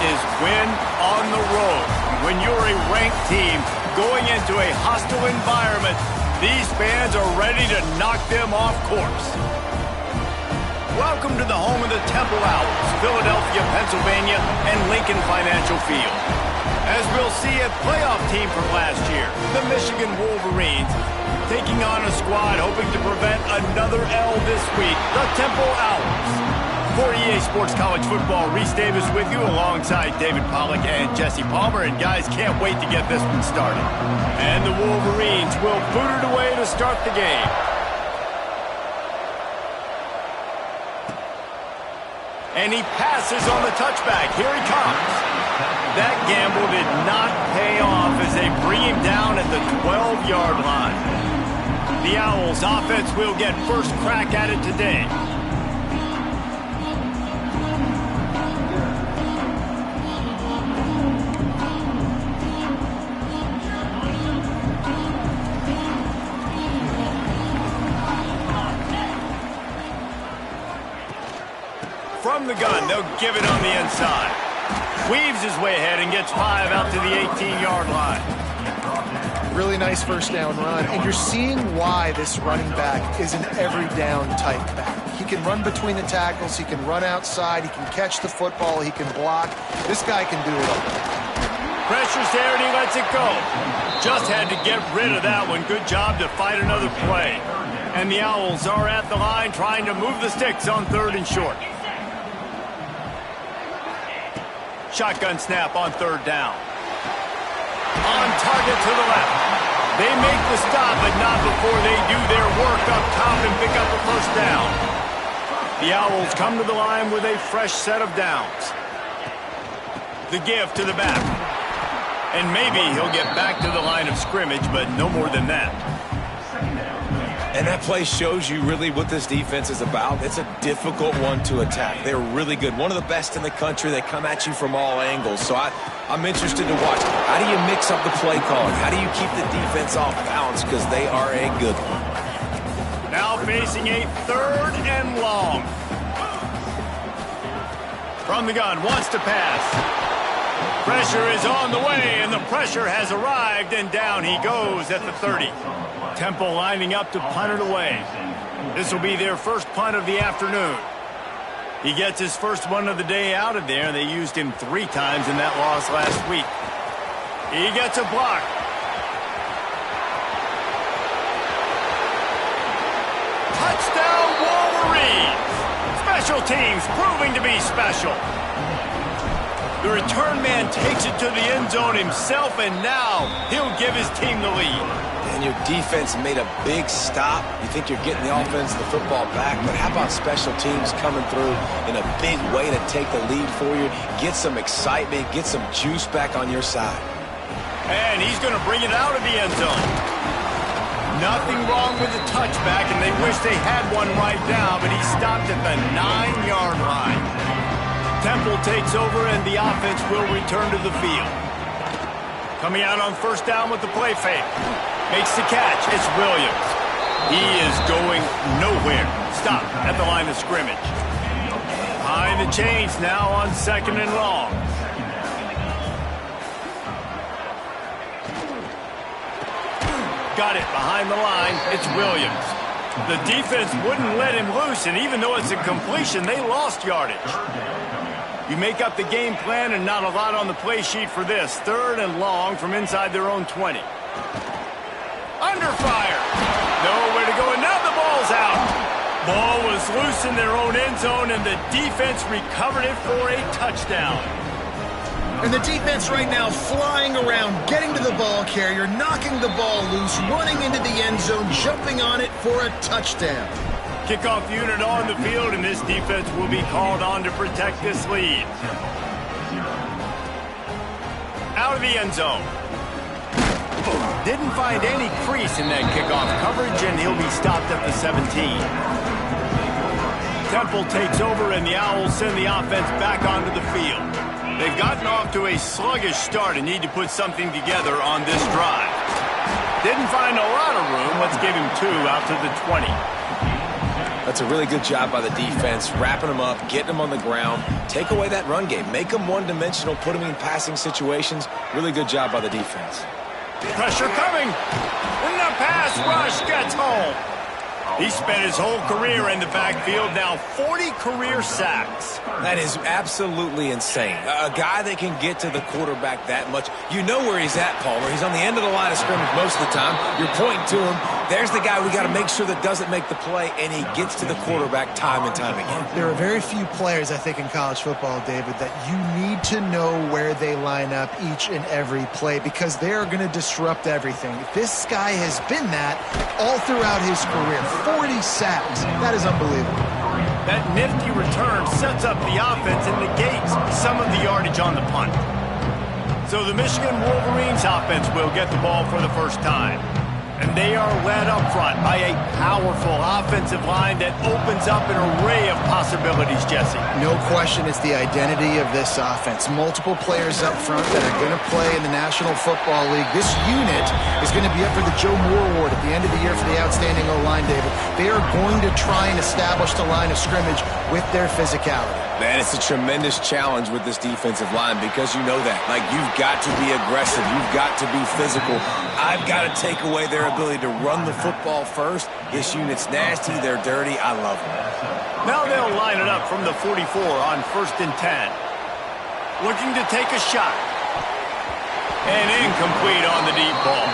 is win on the road. When you're a ranked team going into a hostile environment, these fans are ready to knock them off course. Welcome to the home of the Temple Owls, Philadelphia, Pennsylvania, and Lincoln Financial Field. As we'll see, a playoff team from last year, the Michigan Wolverines, taking on a squad hoping to prevent another L this week, the Temple Owls. For EA Sports College Football, Reese Davis with you alongside David Pollack and Jesse Palmer. And guys, can't wait to get this one started. And the Wolverines will boot it away to start the game. And he passes on the touchback. Here he comes. That gamble did not pay off as they bring him down at the 12-yard line. The Owls offense will get first crack at it today. From the gun, they'll give it on the inside. Weaves his way ahead and gets 5 out to the 18-yard line. Really nice first down run, and you're seeing why this running back is an every down type back. He can run between the tackles, he can run outside, he can catch the football, he can block. This guy can do it all. Pressure's there and he lets it go. Just had to get rid of that one. Good job to fight another play. And the Owls are at the line trying to move the sticks on 3rd and short. Shotgun snap on 3rd down. On target to the left. They make the stop, but not before they do their work up top and pick up a first down. The Owls come to the line with a fresh set of downs. The give to the back. And maybe he'll get back to the line of scrimmage, but no more than that. And that play shows you really what this defense is about. It's a difficult one to attack. They're really good. One of the best in the country. They come at you from all angles. So I'm interested to watch. How do you mix up the play calling? How do you keep the defense off balance? Because they are a good one. Now facing a 3rd and long. From the gun, wants to pass. Pressure is on the way, and the pressure has arrived, and down he goes at the 30. Temple lining up to punt it away. This will be their first punt of the afternoon. He gets his first one of the day out of there. They used him 3 times in that loss last week. He gets a block. Touchdown Wolverines! Special teams proving to be special. The return man takes it to the end zone himself, and now he'll give his team the lead. And your defense made a big stop. You think you're getting the offense, the football back, but how about special teams coming through in a big way to take the lead for you, get some excitement, get some juice back on your side. And he's going to bring it out of the end zone. Nothing wrong with the touchback, and they wish they had one right now, but he stopped at the 9-yard line. Temple takes over, and the offense will return to the field. Coming out on first down with the play fake. Makes the catch. It's Williams. He is going nowhere. Stop at the line of scrimmage. Behind the chains now on 2nd and long. Got it behind the line. It's Williams. The defense wouldn't let him loose, and even though it's a completion, they lost yardage. You make up the game plan and not a lot on the play sheet for this. 3rd and long from inside their own 20. Under fire. Nowhere to go, and now the ball's out. Ball was loose in their own end zone, and the defense recovered it for a touchdown. And the defense right now flying around, getting to the ball carrier, knocking the ball loose, running into the end zone, jumping on it for a touchdown. Kickoff unit on the field, and this defense will be called on to protect this lead. Out of the end zone. Didn't find any crease in that kickoff coverage, and he'll be stopped at the 17. Temple takes over, and the Owls send the offense back onto the field. They've gotten off to a sluggish start and need to put something together on this drive. Didn't find a lot of room. Let's give him 2 out to the 20. That's a really good job by the defense, wrapping them up, getting them on the ground, take away that run game, make them one-dimensional, put them in passing situations. Really good job by the defense. Pressure coming. And the pass rush gets home. He spent his whole career in the backfield, now 40 career sacks. That is absolutely insane. A guy that can get to the quarterback that much. You know where he's at, Palmer. He's on the end of the line of scrimmage most of the time. You're pointing to him. There's the guy we got to make sure that doesn't make the play, and he gets to the quarterback time and time again. There are very few players, I think, in college football, David, that you need to know where they line up each and every play because they are going to disrupt everything. This guy has been that all throughout his career. 40 sacks. That is unbelievable. That nifty return sets up the offense and negates some of the yardage on the punt. So the Michigan Wolverines offense will get the ball for the first time. And they are led up front by a powerful offensive line that opens up an array of possibilities, Jesse. No question it's the identity of this offense. Multiple players up front that are going to play in the National Football League. This unit is going to be up for the Joe Moore Award at the end of the year for the outstanding O-line, David. They are going to try and establish the line of scrimmage with their physicality. Man, it's a tremendous challenge with this defensive line because you know that. Like, you've got to be aggressive. You've got to be physical. I've got to take away their ability to run the football first. This unit's nasty. They're dirty. I love them. Now they'll line it up from the 44 on 1st and 10. Looking to take a shot. And incomplete on the deep ball.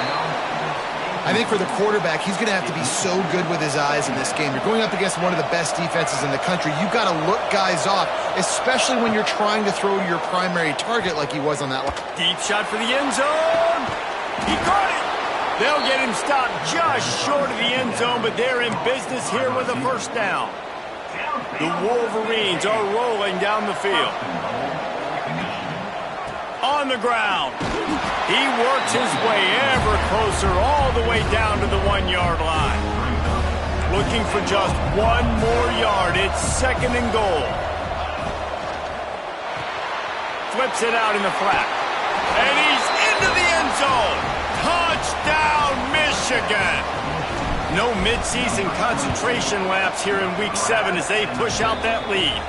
I think for the quarterback, he's going to have to be so good with his eyes in this game. You're going up against one of the best defenses in the country. You've got to look guys off, especially when you're trying to throw to your primary target like he was on that line. Deep shot for the end zone. He caught it. They'll get him stopped just short of the end zone, but they're in business here with a first down. The Wolverines are rolling down the field. On the ground. He works his way ever closer all the way down to the 1-yard line. Looking for just one more yard. It's 2nd and goal. Flips it out in the flat. And he's into the end zone. Touchdown, Michigan. No midseason concentration laps here in Week 7 as they push out that lead.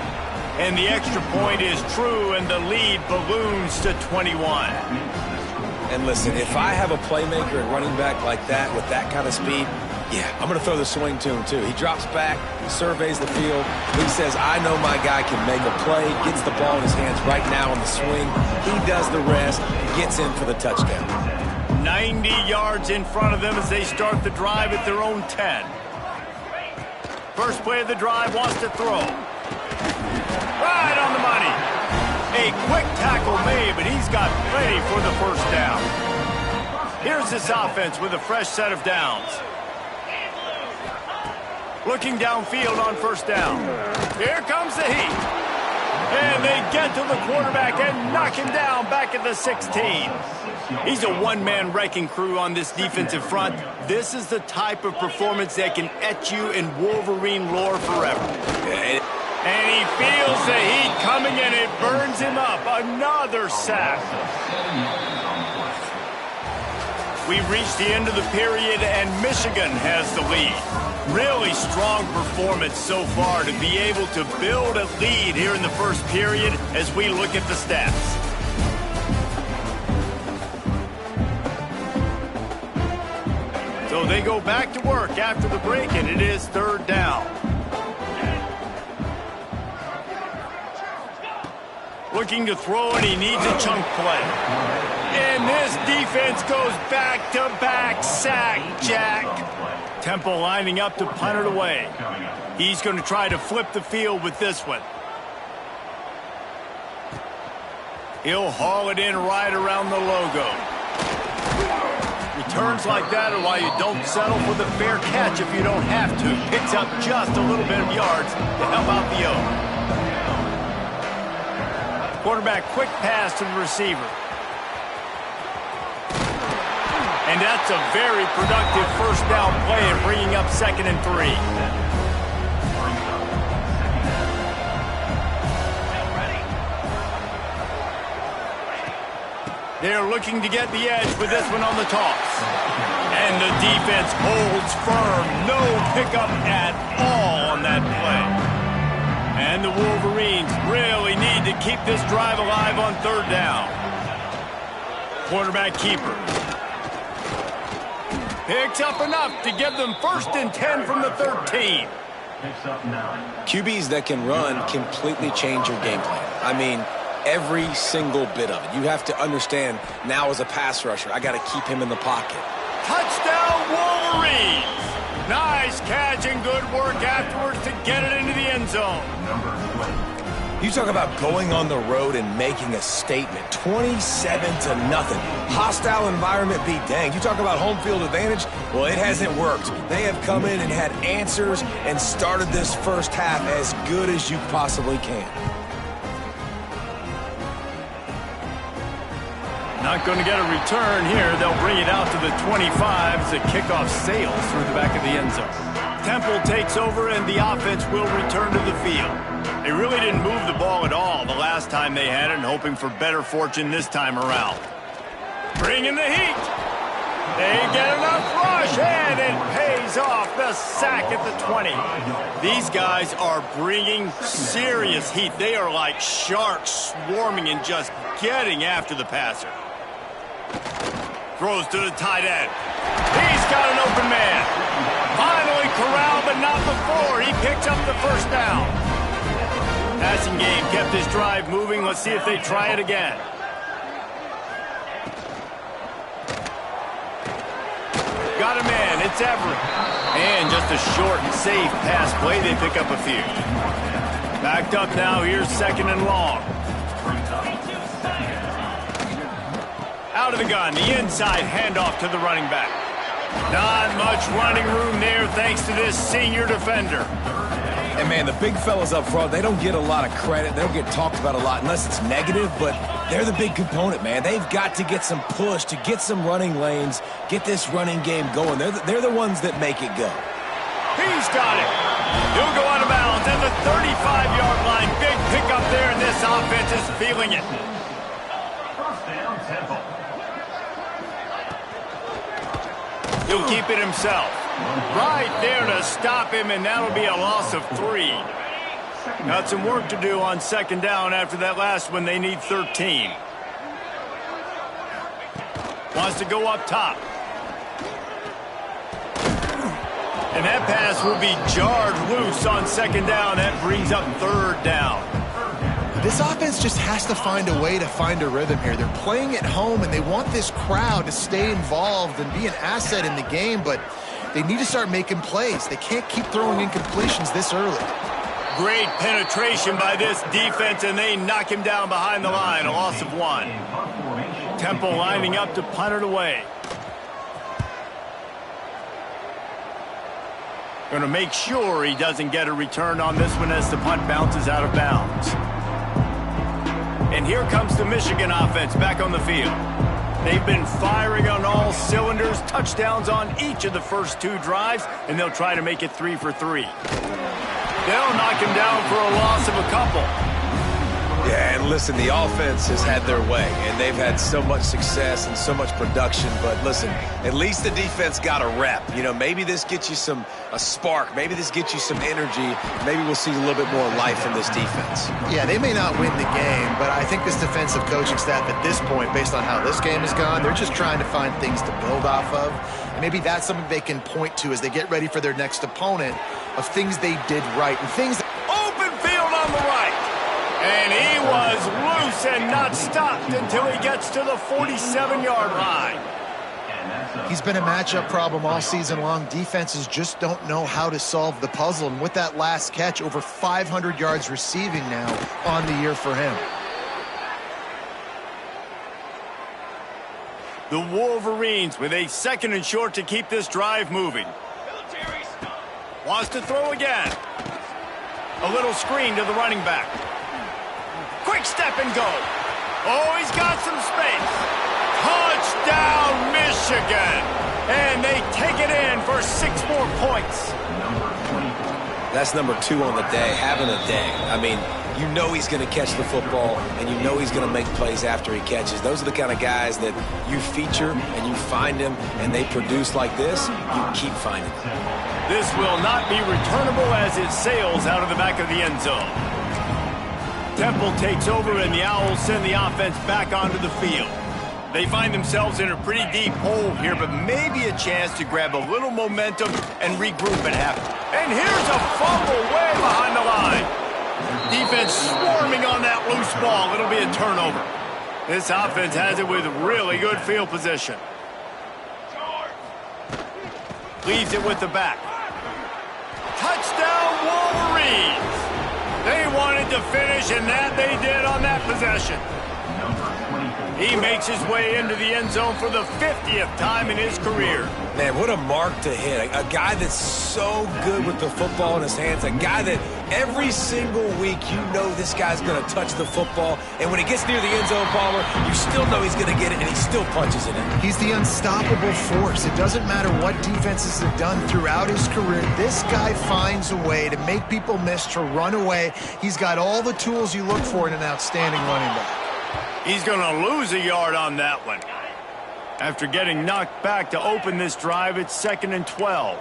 And the extra point is true, and the lead balloons to 21. And listen, if I have a playmaker and running back like that with that kind of speed, yeah, I'm going to throw the swing to him too. He drops back, surveys the field. He says, I know my guy can make a play, gets the ball in his hands right now on the swing. He does the rest, gets in for the touchdown. 90 yards in front of them as they start the drive at their own 10. First play of the drive, wants to throw. Right on the money. A quick tackle made, but he's got plenty for the first down. Here's this offense with a fresh set of downs. Looking downfield on first down. Here comes the heat. And they get to the quarterback and knock him down back at the 16. He's a one-man wrecking crew on this defensive front. This is the type of performance that can etch you in Wolverine lore forever. And he feels the heat coming and it burns him up. Another sack. We've reached the end of the period and Michigan has the lead. Really strong performance so far to be able to build a lead here in the first period as we look at the stats. So they go back to work after the break and it is 3rd down. Looking to throw, and he needs a chunk play. And this defense goes back-to-back sack, Jack. Temple lining up to punt it away. He's going to try to flip the field with this one. He'll haul it in right around the logo. Returns like that are why you don't settle for the fair catch if you don't have to. Picks up just a little bit of yards to help out the O. Quarterback quick pass to the receiver. And that's a very productive first down play and bringing up 2nd and 3. They're looking to get the edge with this one on the toss. And the defense holds firm. No pickup at all on that play. And the Wolverines really need to keep this drive alive on third down. Quarterback keeper. Picks up enough to give them 1st and 10 from the 13. QBs that can run completely change your game plan. I mean, every single bit of it. You have to understand now as a pass rusher, I got to keep him in the pocket. Touchdown, Wolverines! Nice catch and good work afterwards to get it into the end zone. You talk about going on the road and making a statement. 27-0. Hostile environment be danged. You talk about home field advantage. Well, it hasn't worked. They have come in and had answers and started this first half as good as you possibly can. Not going to get a return here. They'll bring it out to the 25 as the kickoff sails through the back of the end zone. Temple takes over and the offense will return to the field. They really didn't move the ball at all the last time they had it, and hoping for better fortune this time around. Bringing the heat. They get enough rush, and it pays off. The sack at the 20. These guys are bringing serious heat. They are like sharks swarming and just getting after the passer. Throws to the tight end. He's got an open man. Finally corralled, but not before. He picks up the 1st down. Passing game kept this drive moving. Let's see if they try it again. Got a man. It's Everett. And just a short and safe pass play. They pick up a few. Backed up now. Here's 2nd and long. Out of the gun. The inside handoff to the running back. Not much running room there thanks to this senior defender. And, man, the big fellas up front, they don't get a lot of credit. They don't get talked about a lot unless it's negative, but they're the big component, man. They've got to get some push, to get some running lanes, get this running game going. They're the ones that make it go. He's got it. He'll go out of bounds at the 35-yard line. Big pickup there, and this offense is feeling it. He'll keep it himself. Right there to stop him, and that'll be a loss of 3. Got some work to do on 2nd down after that last one. They need 13. Wants to go up top. And that pass will be jarred loose on 2nd down. That brings up 3rd down. This offense just has to find a way to find a rhythm here. They're playing at home, and they want this crowd to stay involved and be an asset in the game, but they need to start making plays. They can't keep throwing incompletions this early. Great penetration by this defense, and they knock him down behind the line. A loss of 1. Temple lining up to punt it away. Going to make sure he doesn't get a return on this one as the punt bounces out of bounds. And here comes the Michigan offense back on the field. They've been firing on all cylinders, touchdowns on each of the first 2 drives, and they'll try to make it 3 for 3. They'll knock him down for a loss of a couple. Yeah, and listen, the offense has had their way, and they've had so much success and so much production. But listen, at least the defense got a rep. You know, maybe this gets you a spark. Maybe this gets you some energy. Maybe we'll see a little bit more life from this defense. Yeah, they may not win the game, but I think this defensive coaching staff at this point, based on how this game has gone, they're just trying to find things to build off of. And maybe that's something they can point to as they get ready for their next opponent of things they did right and things that... Open field on the right. And he was loose and not stopped until he gets to the 47-yard line. He's been a matchup problem all season long. Defenses just don't know how to solve the puzzle. And with that last catch, over 500 yards receiving now on the year for him. The Wolverines with a 2nd and short to keep this drive moving. Wants to throw again. A little screen to the running back. Quick step and go. Oh, he's got some space. Touchdown, Michigan. And they take it in for 6 more points. That's number 2 on the day, having a day. I mean, you know he's going to catch the football, and you know he's going to make plays after he catches. Those are the kind of guys that you feature and you find them, and they produce like this. You keep finding them. This will not be returnable as it sails out of the back of the end zone. Temple takes over, and the Owls send the offense back onto the field. They find themselves in a pretty deep hole here, but maybe a chance to grab a little momentum and regroup at half. And here's a fumble way behind the line. Defense swarming on that loose ball. It'll be a turnover. This offense has it with really good field position. Leaves it with the back. Touchdown, Wolverines! They wanted to finish, and that they did on that possession. He makes his way into the end zone for the 50th time in his career. Man, what a mark to hit. A guy that's so good with the football in his hands. A guy that every single week you know this guy's going to touch the football. And when he gets near the end zone, Palmer, you still know he's going to get it, and he still punches it in. He's the unstoppable force. It doesn't matter what defenses have done throughout his career. This guy finds a way to make people miss, to run away. He's got all the tools you look for in an outstanding running back. He's going to lose a yard on that one. After getting knocked back to open this drive, it's 2nd and 12.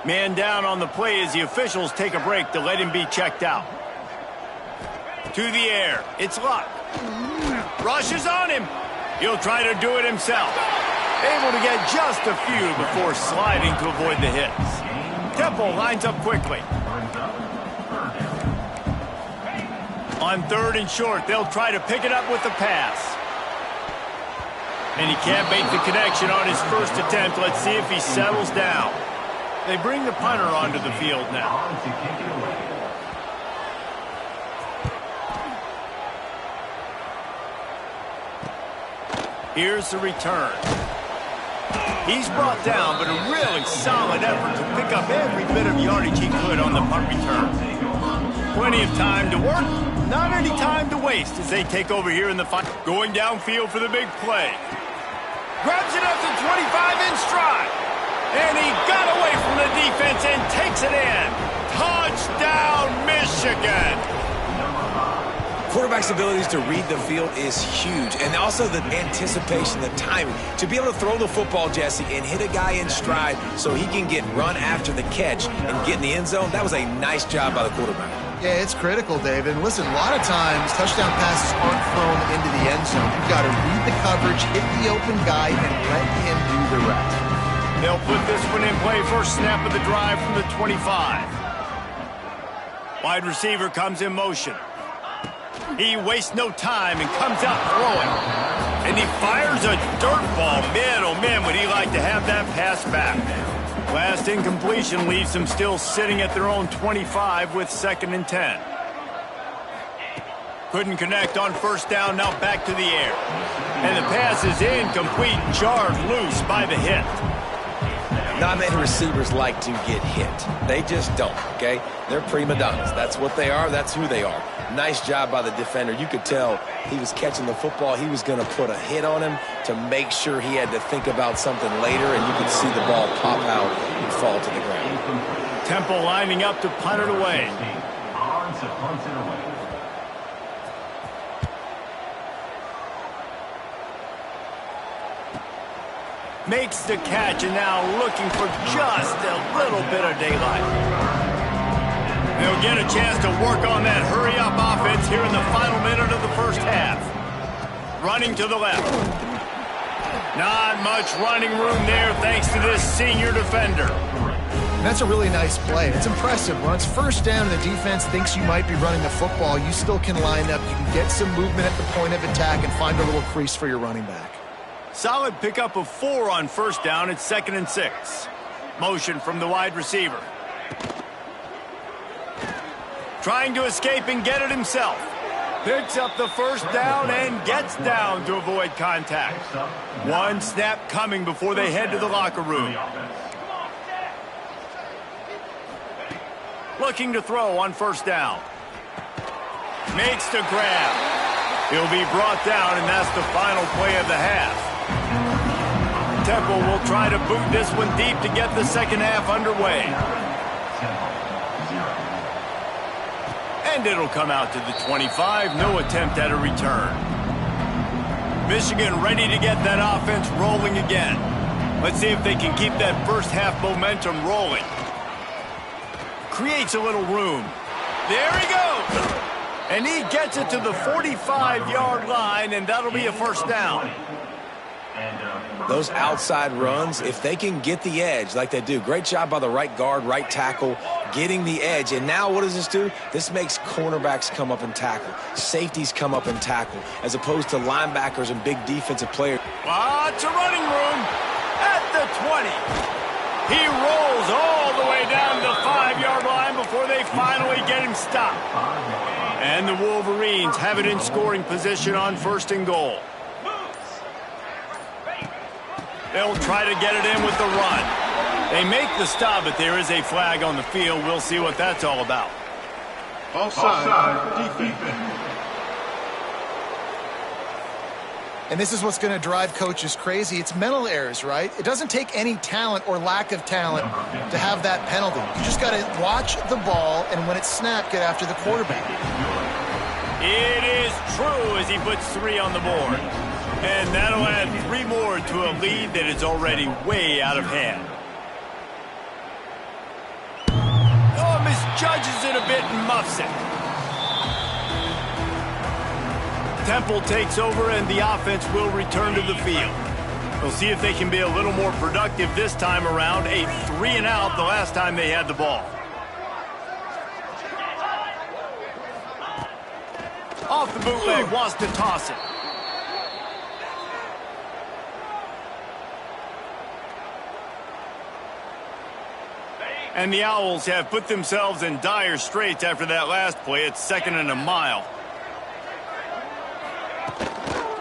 Man down on the play as the officials take a break to let him be checked out. To the air. It's Luck. Rushes on him. He'll try to do it himself. Able to get just a few before sliding to avoid the hits. Temple lines up quickly. On 3rd and short, they'll try to pick it up with the pass. And he can't make the connection on his first attempt. Let's see if he settles down. They bring the punter onto the field now. Here's the return. He's brought down, but a really solid effort to pick up every bit of yardage he could on the punt return. Plenty of time to work. Not any time to waste as they take over here in the fight. Going downfield for the big play. Grabs it up to 25 in stride. And he got away from the defense and takes it in. Touchdown, Michigan. Quarterback's abilities to read the field is huge. And also the anticipation, the timing. To be able to throw the football, Jesse, and hit a guy in stride so he can get run after the catch and get in the end zone, that was a nice job by the quarterback. Yeah, it's critical, David. And listen, a lot of times touchdown passes aren't thrown into the end zone. You've got to read the coverage, hit the open guy, and let him do the rest. They'll put this one in play. First snap of the drive from the 25. Wide receiver comes in motion. He wastes no time and comes out throwing. And he fires a dirt ball. Man, oh man, would he like to have that pass back. Last incompletion leaves them still sitting at their own 25 with 2nd and 10. Couldn't connect on first down, now back to the air. And the pass is incomplete, jarred loose by the hit. Not many receivers like to get hit. They just don't, okay? They're prima donnas. That's what they are. That's who they are. Nice job by the defender. You could tell he was catching the football. He was going to put a hit on him to make sure he had to think about something later, and you could see the ball pop out and fall to the ground. Temple lining up to punt it away. Makes the catch and now looking for just a little bit of daylight. They'll get a chance to work on that hurry-up offense here in the final minute of the first half. Running to the left. Not much running room there thanks to this senior defender. That's a really nice play. It's impressive. When it's first down and the defense thinks you might be running the football, you still can line up. You can get some movement at the point of attack and find a little crease for your running back. Solid pickup of 4 on first down. It's 2nd and 6. Motion from the wide receiver. Trying to escape and get it himself. Picks up the first down and gets down to avoid contact. One snap coming before they head to the locker room. Looking to throw on first down. Makes the grab. He'll be brought down, and that's the final play of the half. Temple will try to boot this one deep to get the second half underway. And it'll come out to the 25. No attempt at a return. Michigan ready to get that offense rolling again. Let's see if they can keep that first half momentum rolling. Creates a little room. There he goes. And he gets it to the 45-yard line, and that'll be a first down. Those outside runs, if they can get the edge like they do, great job by the right guard, right tackle, getting the edge. And now what does this do? This makes cornerbacks come up and tackle. Safeties come up and tackle, as opposed to linebackers and big defensive players. Lots of running room at the 20. He rolls all the way down to the 5-yard line before they finally get him stopped. And the Wolverines have it in scoring position on 1st and goal. They'll try to get it in with the run. They make the stop, but there is a flag on the field. We'll see what that's all about. Offside, defense. And this is what's going to drive coaches crazy. It's mental errors, right? It doesn't take any talent or lack of talent to have that penalty. You just got to watch the ball, and when it's snapped, get after the quarterback. It is true as he puts 3 on the board. And that'll add 3 more to a lead that is already way out of hand. Oh, misjudges it a bit and muffs it. Temple takes over and the offense will return to the field. We'll see if they can be a little more productive this time around. A 3-and-out the last time they had the ball. Off the bootleg, wants to toss it. And the Owls have put themselves in dire straits after that last play. It's 2nd and a mile.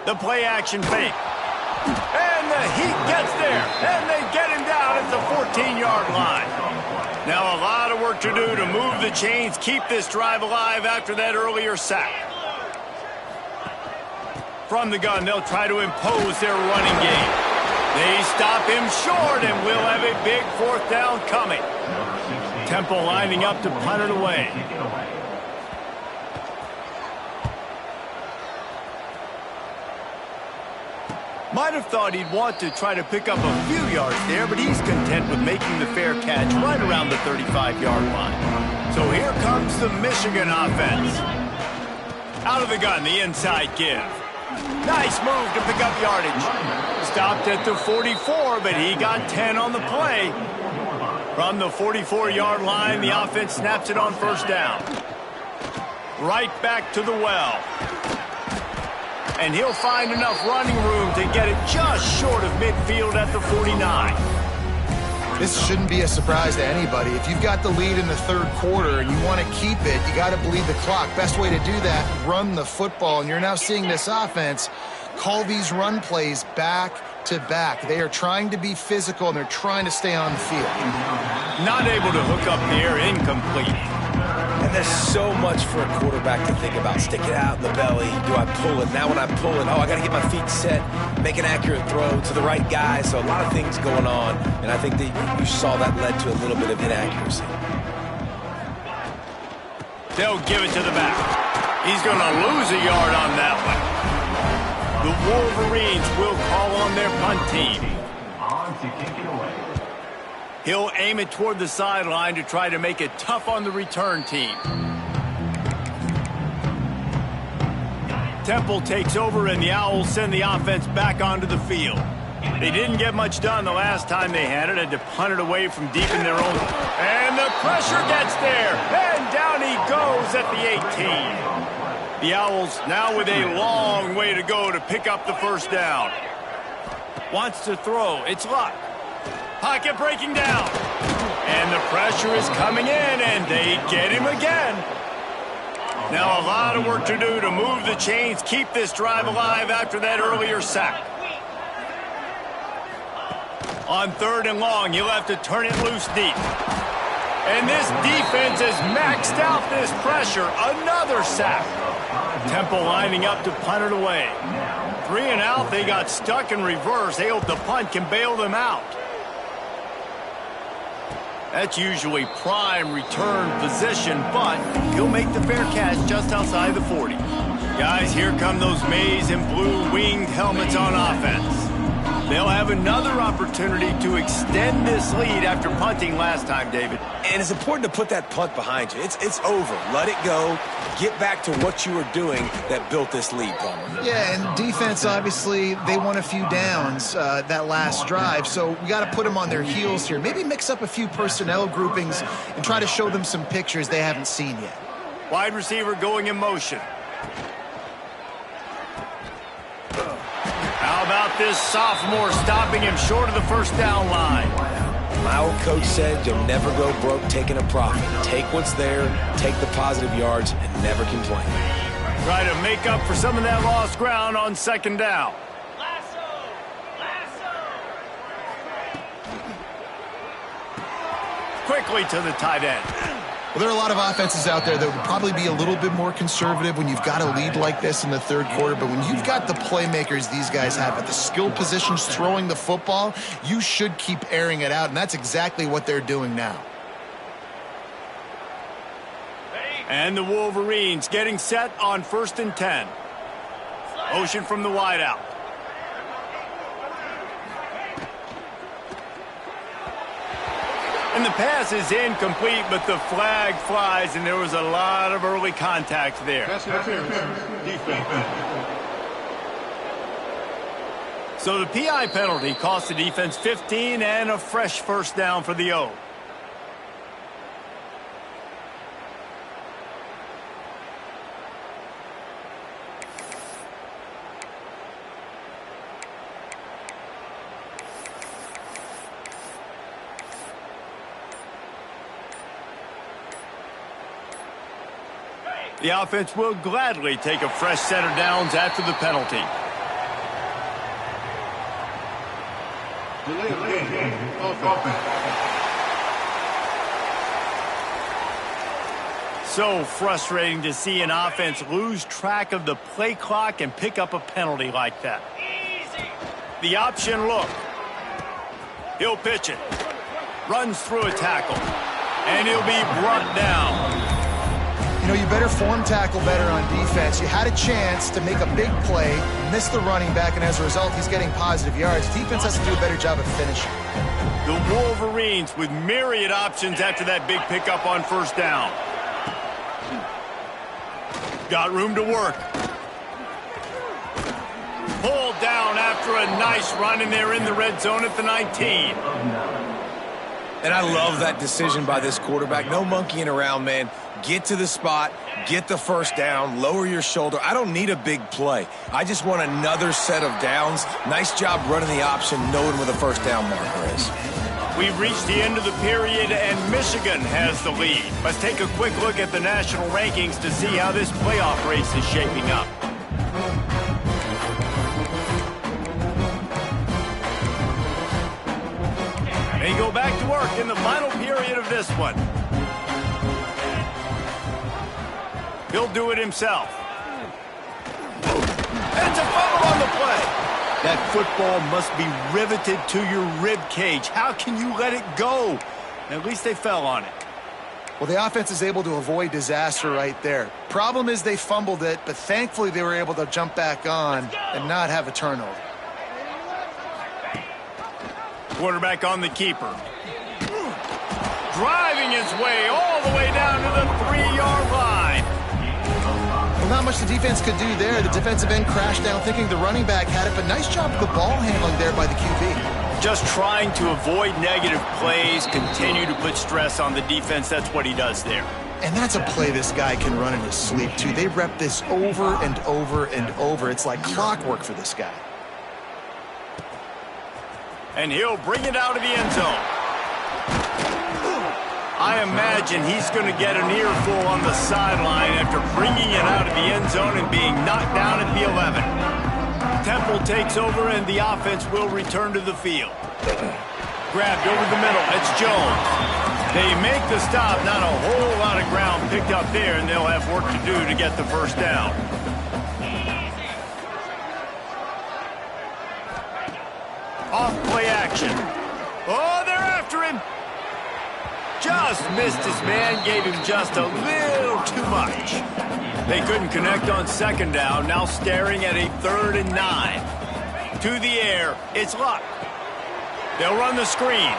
The play action fake. And the Heat gets there. And they get him down at the 14-yard line. Now a lot of work to do to move the chains, keep this drive alive after that earlier sack. From the gun, they'll try to impose their running game. They stop him short, and we'll have a big 4th down coming. Temple lining up to punt it away. Might have thought he'd want to try to pick up a few yards there, but he's content with making the fair catch right around the 35-yard line. So here comes the Michigan offense. Out of the gun, the inside give. Nice move to pick up yardage. Stopped at the 44, but he got 10 on the play. From the 44-yard line, the offense snaps it on 1st down. Right back to the well. And he'll find enough running room to get it just short of midfield at the 49. This shouldn't be a surprise to anybody. If you've got the lead in the 3rd quarter and you want to keep it, you got to bleed the clock. Best way to do that, run the football. And you're now seeing this offense call these run plays back to back. They are trying to be physical, and they're trying to stay on the field. Not able to hook up there, incomplete. And there's so much for a quarterback to think about. Stick it out in the belly. Do I pull it? Now when I pull it, I got to get my feet set, make an accurate throw to the right guy. So a lot of things going on, and I think that you saw that led to a little bit of inaccuracy. They'll give it to the back. He's going to lose a yard on that one. The Wolverines will call on their punt team. He'll aim it toward the sideline to try to make it tough on the return team. Temple takes over, and the Owls send the offense back onto the field. They didn't get much done the last time they had it. Had to punt it away from deep in their own. And the pressure gets there. And down he goes at the 18. The Owls now with a long way to go to pick up the 1st down. Wants to throw. It's Luck. Pocket breaking down. And the pressure is coming in, and they get him again. Now a lot of work to do to move the chains, keep this drive alive after that earlier sack. On 3rd and long, you'll have to turn it loose deep. And this defense has maxed out this pressure. Another sack. Temple lining up to punt it away. 3-and-out, they got stuck in reverse. They hope the punt can bail them out. That's usually prime return position, but he'll make the fair catch just outside the 40. Guys, here come those maize and blue winged helmets on offense. They'll have another opportunity to extend this lead after punting last time, David. And it's important to put that punt behind you. It's over. Let it go. Get back to what you were doing that built this lead, Palmer. Yeah, and defense, obviously, they won a few downs that last drive, so we got to put them on their heels here. Maybe mix up a few personnel groupings and try to show them some pictures they haven't seen yet. Wide receiver going in motion. How about this sophomore stopping him short of the first down line? My old coach said you'll never go broke taking a profit. Take what's there, take the positive yards, and never complain. Try to make up for some of that lost ground on second down. Quickly to the tight end. Well, there are a lot of offenses out there that would probably be a little bit more conservative when you've got a lead like this in the third quarter, but when you've got the playmakers these guys have at the skill positions throwing the football, you should keep airing it out, and that's exactly what they're doing now. And the Wolverines getting set on 1st and 10. Motion from the wideout. And the pass is incomplete, but the flag flies, and there was a lot of early contact there. So the PI penalty cost the defense 15 and a fresh first down for the O. The offense will gladly take a fresh set of downs after the penalty. So frustrating to see an offense lose track of the play clock and pick up a penalty like that. The option look. He'll pitch it. Runs through a tackle. And he'll be brought down. You know, you better form tackle better on defense. You had a chance to make a big play, miss the running back, and as a result, he's getting positive yards. Defense has to do a better job of finishing. The Wolverines with myriad options after that big pickup on first down. Got room to work. Pulled down after a nice run, and they're in the red zone at the 19. And I love that decision by this quarterback. No monkeying around, man. Get to the spot, get the first down, lower your shoulder. I don't need a big play. I just want another set of downs. Nice job running the option, knowing where the first down marker is. We've reached the end of the period, and Michigan has the lead. Let's take a quick look at the national rankings to see how this playoff race is shaping up. They go back to work in the final period of this one. He'll do it himself. And it's a fumble on the play. That football must be riveted to your rib cage. How can you let it go? At least they fell on it. Well, the offense is able to avoid disaster right there. Problem is they fumbled it, but thankfully they were able to jump back on and not have a turnover. Quarterback on the keeper. Driving his way all the way down to the 3-yard line. Well, not much the defense could do there. The defensive end crashed down thinking the running back had it, but nice job of the ball handling there by the QB. Just trying to avoid negative plays, continue to put stress on the defense. That's what he does there. And that's a play this guy can run in his sleep, too. They rep this over and over and over. It's like clockwork for this guy. And he'll bring it out of the end zone. I imagine he's going to get an earful on the sideline after bringing it out of the end zone and being knocked down at the 11. Temple takes over, and the offense will return to the field. Grabbed over the middle. It's Jones. They make the stop. Not a whole lot of ground picked up there, and they'll have work to do to get the first down. Off play action. Oh, they're after him. just missed his man, gave him just a little too much. They couldn't connect on second down, now staring at a 3rd and 9. To the air, it's Luck. They'll run the screen.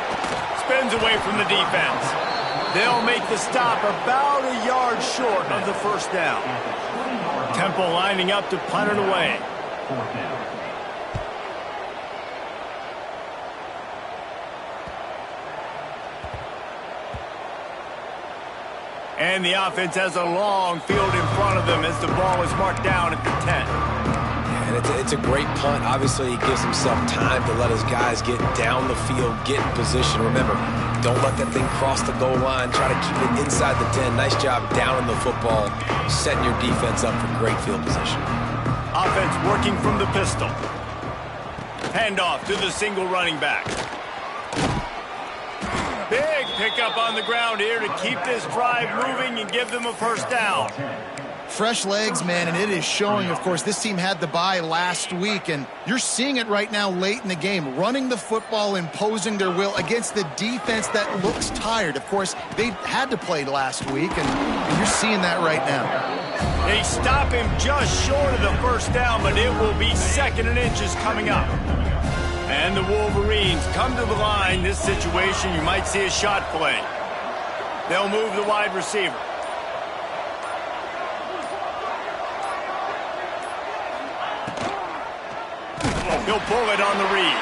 Spins away from the defense. They'll make the stop about a yard short of the first down. Temple lining up to punt it away. And the offense has a long field in front of them as the ball is marked down at the 10. And it's a great punt. Obviously, he gives himself time to let his guys get down the field, get in position. Remember, don't let that thing cross the goal line. Try to keep it inside the 10. Nice job down in the football, setting your defense up for great field position. Offense working from the pistol. Handoff to the single running back. Big pickup on the ground here to keep this drive moving and give them a first down. Fresh legs, man, and it is showing. Of course, this team had the bye last week, and you're seeing it right now late in the game, running the football, imposing their will against the defense that looks tired. Of course, they had to play last week, and you're seeing that right now. They stop him just short of the first down, but it will be 2nd and inches coming up. And the Wolverines come to the line. This situation, you might see a shot play. They'll move the wide receiver. He'll pull it on the read.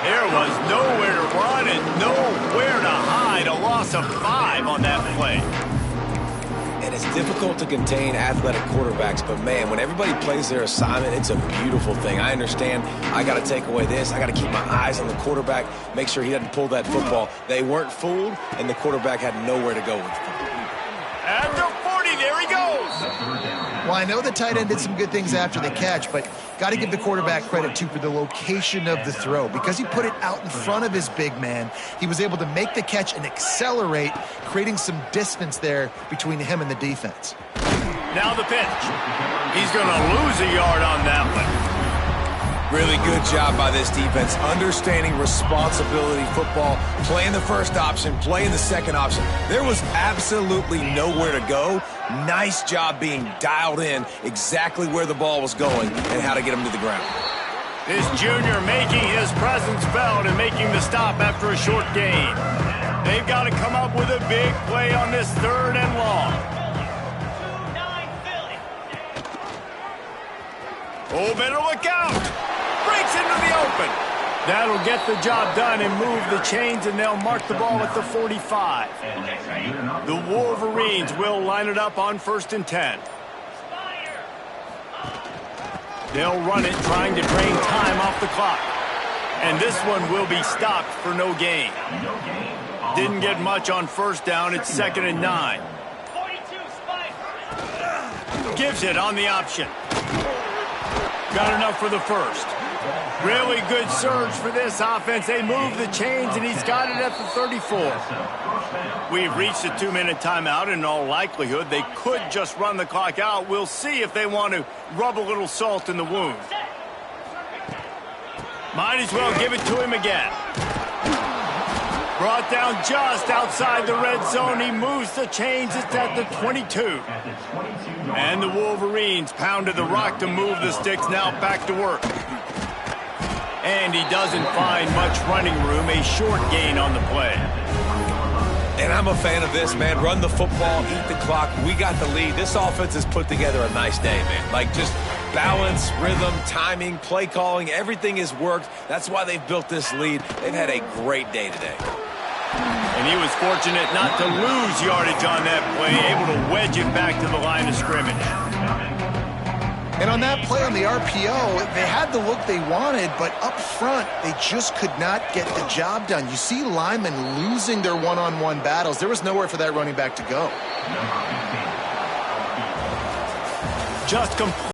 There was nowhere to run and nowhere to hide. A loss of 5 on that play. And it's difficult to contain athletic quarterbacks, but man, when everybody plays their assignment, it's a beautiful thing. I understand I got to take away this. I got to keep my eyes on the quarterback, make sure he doesn't pull that football. They weren't fooled, and the quarterback had nowhere to go with it. At the 40, there he goes. Well, I know the tight end did some good things after the catch, but got to give the quarterback credit, too, for the location of the throw. Because he put it out in front of his big man, he was able to make the catch and accelerate, creating some distance there between him and the defense. Now the pitch. He's going to lose a yard on that one. Really good job by this defense, understanding responsibility football, playing the first option, playing the second option. There was absolutely nowhere to go. Nice job being dialed in exactly where the ball was going and how to get him to the ground. This junior making his presence felt and making the stop after a short gain. They've got to come up with a big play on this 3rd and long. Oh, better look out. Breaks into the open. That'll get the job done and move the chains, and they'll mark the ball at the 45. The Wolverines will line it up on 1st and 10. They'll run it, trying to drain time off the clock. And this one will be stopped for no gain. Didn't get much on first down. It's 2nd and 9. Gives it on the option. Got enough for the first. Really good surge for this offense. They move the chains, and he's got it at the 34. We've reached a 2-minute timeout. In all likelihood, they could just run the clock out. We'll see if they want to rub a little salt in the wound. Might as well give it to him again. Brought down just outside the red zone. He moves the chains. It's at the 22. And the Wolverines pounded the rock to move the sticks. Now back to work. And he doesn't find much running room. A short gain on the play. And I'm a fan of this, man. Run the football, eat the clock. We got the lead. This offense has put together a nice day, man. Like, just balance, rhythm, timing, play calling, everything has worked. That's why they've built this lead. They've had a great day today. And he was fortunate not to lose yardage on that play, able to wedge it back to the line of scrimmage. And on that play on the RPO, they had the look they wanted, but up front, they just could not get the job done. You see linemen losing their one-on-one battles. There was nowhere for that running back to go. Just complete.